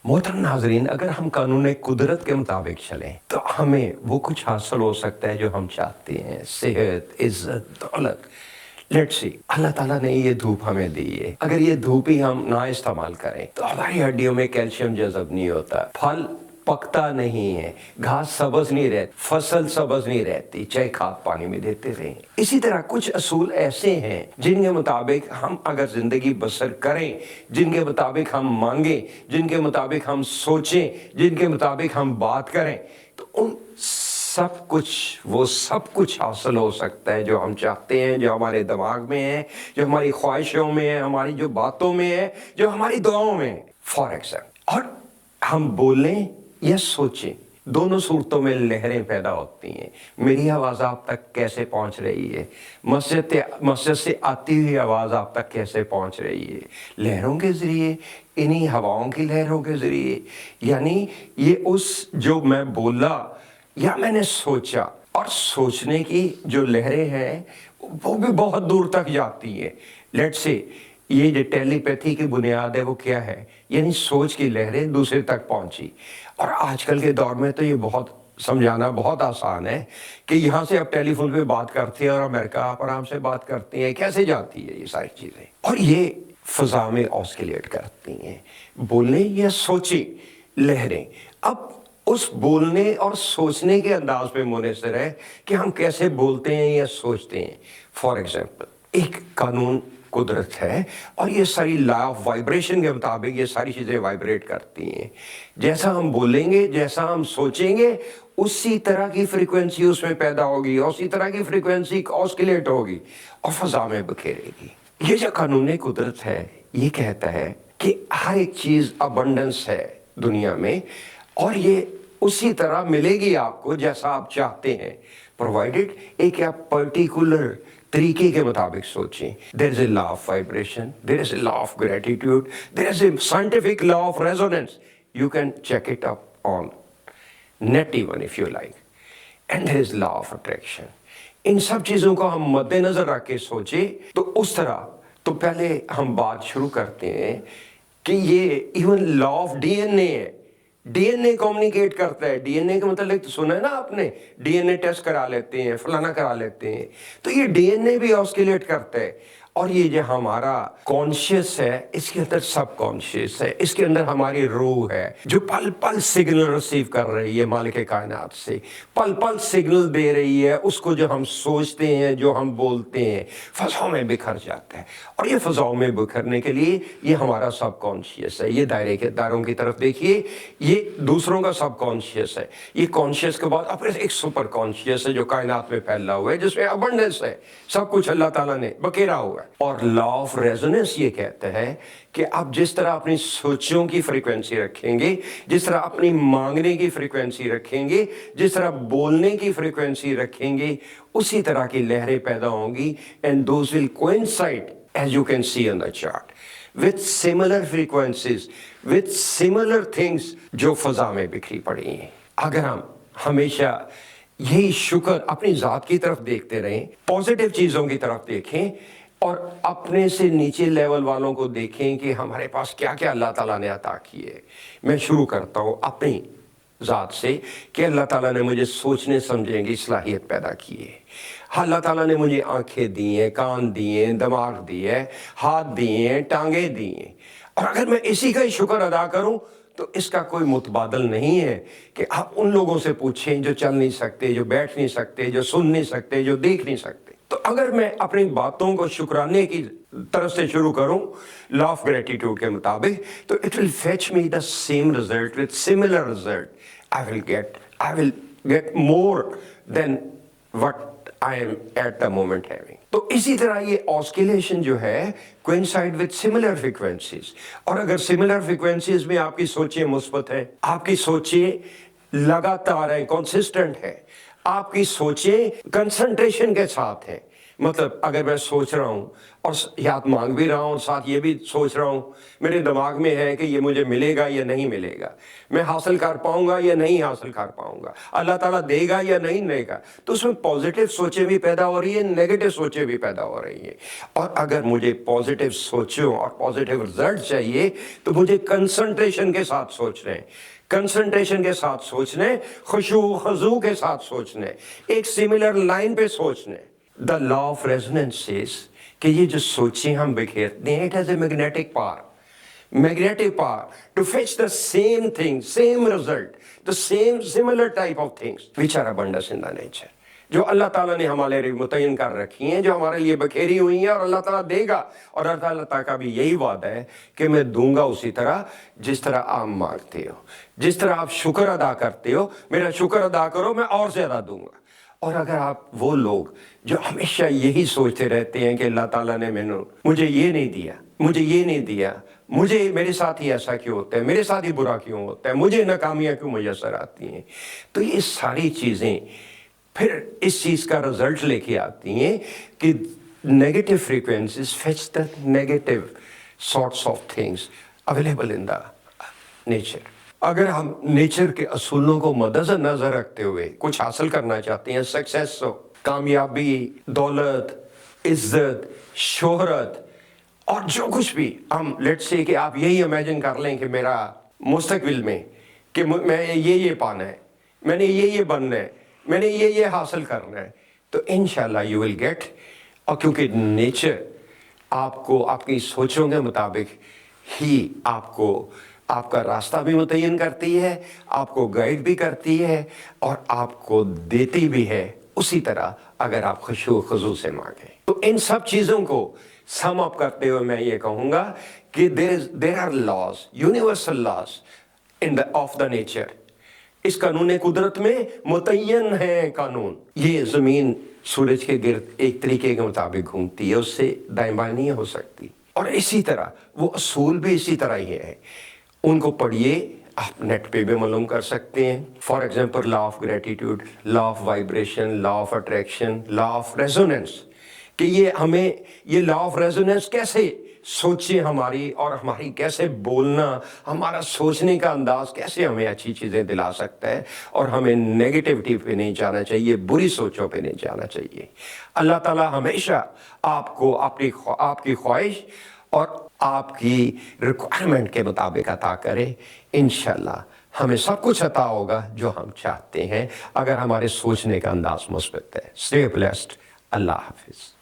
मोहतरम नाजरीन, अगर हम कानून कुदरत के मुताबिक चलें तो हमें वो कुछ हासिल हो सकता है जो हम चाहते हैं। सेहत, इज्जत, दौलत। लेट्स सी, अल्लाह ताला ने ये धूप हमें दी है। अगर ये धूप ही हम ना इस्तेमाल करें तो हमारी हड्डियों में कैल्शियम जज़ब नहीं होता, फल पकता नहीं है, घास सब्ज नहीं रहती, फसल सब्ज नहीं रहती, चाहे खाद पानी में देते रहें। इसी तरह कुछ असूल ऐसे हैं जिनके मुताबिक हम अगर जिंदगी बसर करें, जिनके मुताबिक हम मांगे, जिनके मुताबिक हम सोचें, जिनके मुताबिक हम बात करें, तो उन वो सब कुछ हासिल हो सकता है जो हम चाहते हैं, जो हमारे दिमाग में है, जो हमारी ख्वाहिशों में है, हमारी जो बातों में है, जो हमारी दुआओं में है। फॉर एग्जाम्पल, और हम बोलें या सोचें, दोनों सूरतों में लहरें पैदा होती हैं। मेरी आवाज़ आप तक कैसे पहुंच रही है, मस्जिद से आती हुई आवाज़ आप तक कैसे पहुंच रही है, लहरों के ज़रिए, इन्हीं हवाओं की लहरों के ज़रिए। यानी ये उस जो मैं बोला या मैंने सोचा, और सोचने की जो लहरें हैं वो भी बहुत दूर तक जाती हैं। लेट्स से ये जो टेलीपैथी की बुनियाद है वो क्या है, यानी सोच की लहरें दूसरे तक पहुंची। और आजकल के दौर में तो ये बहुत समझाना बहुत आसान है कि यहाँ से आप टेलीफोन पे बात करते हैं और अमेरिका आप आराम से बात करते हैं। कैसे जाती है ये सारी चीज़ें, और ये फ़ज़ा में ऑस्किलेट करती हैं। बोलने या सोचे लहरें अब उस बोलने और सोचने के अंदाज पे मुनहसर है कि हम कैसे बोलते हैं या सोचते हैं। फॉर एग्जाम्पल, एक कानून कुदरत है और ये सारी लॉ ऑफ वाइब्रेशन के मुताबिक ये सारी चीज़ें वाइब्रेट करती हैं। जैसा हम बोलेंगे, जैसा हम सोचेंगे, उसी तरह की फ्रीक्वेंसी उसमें पैदा होगी, उसी तरह की फ्रीक्वेंसी ऑस्किलेट होगी और फ़ज़ा में बखेरेगी। ये जो कानून कुदरत है ये कहता है कि हर एक चीज़ अबंडेंस है दुनिया में, और ये उसी तरह मिलेगी आपको जैसा आप चाहते हैं, प्रोवाइडेड एक आप पर्टिकुलर तरीके के मुताबिक सोचें। There is a law of vibration, there is a law of gratitude, there is a scientific law of resonance. You can check it up on net even if you like, and there is law of attraction. इन सब चीजों को हम मद्देनजर रख के सोचे तो उस तरह, तो पहले हम बात शुरू करते हैं कि ये इवन लॉ ऑफ डीएनए है। डीएनए कम्युनिकेट करता है। डीएनए का मतलब तो सुना है ना आपने, डीएनए टेस्ट करा लेते हैं, फलाना करा लेते हैं, तो ये डीएनए भी ऑस्किलेट करता है। और ये जो हमारा कॉन्शियस है, इसके अंदर सब कॉन्शियस है, इसके अंदर हमारी रूह है जो पल पल सिग्नल रिसीव कर रही है मालिक कायनात से, पल पल सिग्नल दे रही है उसको। जो हम सोचते हैं, जो हम बोलते हैं, फ़ज़ाओं में बिखर जाता है। और ये फ़ज़ाओं में बिखरने के लिए ये हमारा सब कॉन्शियस है। ये दायरों की तरफ देखिए, ये दूसरों का सब कॉन्शियस है। ये कॉन्शियस के बाद अब एक सुपर कॉन्शियस है जो कायनात में फैला हुआ है, जिसमें अबंडेंस है, सब कुछ अल्लाह ताला ने बखेरा हुआ है। और लॉ ऑफ रेजोनेंस ये कहता है कि आप जिस तरह अपनी सोचों की फ्रीक्वेंसी रखेंगे, जिस तरह अपनी मांगने की फ्रीक्वेंसी रखेंगे, जिस तरह बोलने की फ्रीक्वेंसी रखेंगे, उसी तरह की लहरें पैदा होंगी। And those will coincide, as you can see on the chart, with similar frequencies, with similar things जो फ़ज़ा में बिखरी पड़ी हैं। अगर हम हमेशा यही शुक्र अपनी ज़ात की तरफ देखते रहें, पॉजिटिव चीज़ों की तरफ देखें, और अपने से नीचे लेवल वालों को देखें कि हमारे पास क्या क्या अल्लाह ताला ने अता किए। मैं शुरू करता हूँ अपनी ज़ात से कि अल्लाह ताला ने मुझे सोचने समझने की सलाहियत पैदा की है। अल्लाह ताला ने मुझे आंखें दी हैं, कान दिए हैं, दिमाग दिए हैं, हाथ दिए हैं, टांगे दी हैं। और अगर मैं इसी का ही शुक्र अदा करूं तो इसका कोई मुतबादल नहीं है कि आप उन लोगों से पूछें जो चल नहीं सकते, जो बैठ नहीं सकते, जो सुन नहीं सकते, जो देख नहीं सकते। तो अगर मैं अपनी बातों को शुक्राने की तरफ से शुरू करूं लॉ ऑफ ग्रेटिट्यूड के मुताबिक, तो it will fetch me the same result with similar result. I will get more than what I am at the moment having. तो इसी तरह ये ऑस्किलेशन जो है कोइंसाइड विद सिमिलर फ्रीक्वेंसीज। और अगर सिमिलर फ्रीक्वेंसीज में आपकी सोचें मुस्बत है, आपकी सोचें लगातार है, कंसिस्टेंट है, आपकी सोचें कंसंट्रेशन के साथ है, मतलब अगर मैं सोच रहा हूँ और याद मांग भी रहा हूँ और साथ ये भी सोच रहा हूँ, मेरे दिमाग में है कि ये मुझे मिलेगा या नहीं मिलेगा, मैं हासिल कर पाऊंगा या नहीं हासिल कर पाऊंगा, अल्लाह ताला देगा या नहीं देगा, तो उसमें पॉजिटिव सोचें भी पैदा हो रही है, नेगेटिव सोचें भी पैदा हो रही है। और अगर मुझे पॉजिटिव सोचों और पॉजिटिव रिजल्ट चाहिए तो मुझे कंसंट्रेशन के साथ सोचना है, कंसंट्रेशन के साथ सोचने, खुशू खजू के साथ सोचने, एक सिमिलर लाइन पे सोचने। The law of resonance says कि ये जो सोचें हम बिखेरते हैं, it has a magnetic power to fetch the same thing, same result, the same similar type of things which are abundant in the nature, जो अल्लाह ताला ने हमारे लिए मुतय्यन कर रखी हैं, जो हमारे लिए बखेरी हुई हैं, और अल्लाह ताला देगा। और अल्लाह ताला का भी यही वादा है कि मैं दूंगा उसी तरह जिस तरह आप मांगते हो, जिस तरह आप शुक्र अदा करते हो, मेरा शुक्र अदा करो, मैं और ज्यादा दूंगा। और अगर आप वो लोग जो हमेशा यही सोचते रहते हैं कि अल्लाह ताला ने मुझे ये नहीं दिया, मुझे ये नहीं दिया, मुझे मेरे साथ ही ऐसा क्यों होता है, मेरे साथ ही बुरा क्यों होता है, मुझे नाकामियां क्यों मुयस्सर आती हैं, तो ये सारी चीजें फिर इस चीज का रिजल्ट लेके आती हैं कि negative frequencies fetch the negative sorts of things available in the nature. अगर हम नेचर के असूलों को मद्देनजर रखते हुए कुछ हासिल करना चाहते हैं, सक्सेस हो, कामयाबी, दौलत, इज्जत, शोहरत और जो कुछ भी, हम लेट्स से कि आप यही इमेजिन कर लें कि मेरा मुस्तकबिल में कि मैं ये पाना है, मैंने ये बनना है, मैंने ये हासिल करना है, तो इंशाल्लाह यू विल गेट। और क्योंकि नेचर आपको आपकी सोचों के मुताबिक ही आपको आपका रास्ता भी मुतय्यन करती है, आपको गाइड भी करती है और आपको देती भी है उसी तरह, अगर आप खुशू खुजू से मांगे। तो इन सब चीजों को सम अप करते हुए मैं ये कहूंगा कि there are laws, universal laws in the of the nature. इस कानून कुदरत में मुतय्यन है कानून। ये जमीन सूरज के गिर्द एक तरीके के मुताबिक घूमती है, उससे दाएं बाएं नहीं हो सकती। और इसी तरह वो असूल भी इसी तरह ही है, उनको पढ़िए, आप नेट पे भी मालूम कर सकते हैं। For example law of gratitude, law of vibration, law of attraction, law of resonance, कि ये हमें ये लॉ ऑफ रेजोनेंस कैसे सोचे हमारी, और हमारी कैसे बोलना, हमारा सोचने का अंदाज कैसे हमें अच्छी चीजें दिला सकता है, और हमें नेगेटिविटी पे नहीं जाना चाहिए, बुरी सोचों पे नहीं जाना चाहिए। अल्लाह ताला हमेशा आपको आपकी ख्वाहिश और आपकी रिक्वायरमेंट के मुताबिक अता करे। इंशाल्लाह हमें सब कुछ अता होगा जो हम चाहते हैं, अगर हमारे सोचने का अंदाज मुस्बत है। Stay blessed. अल्लाह हाफिज।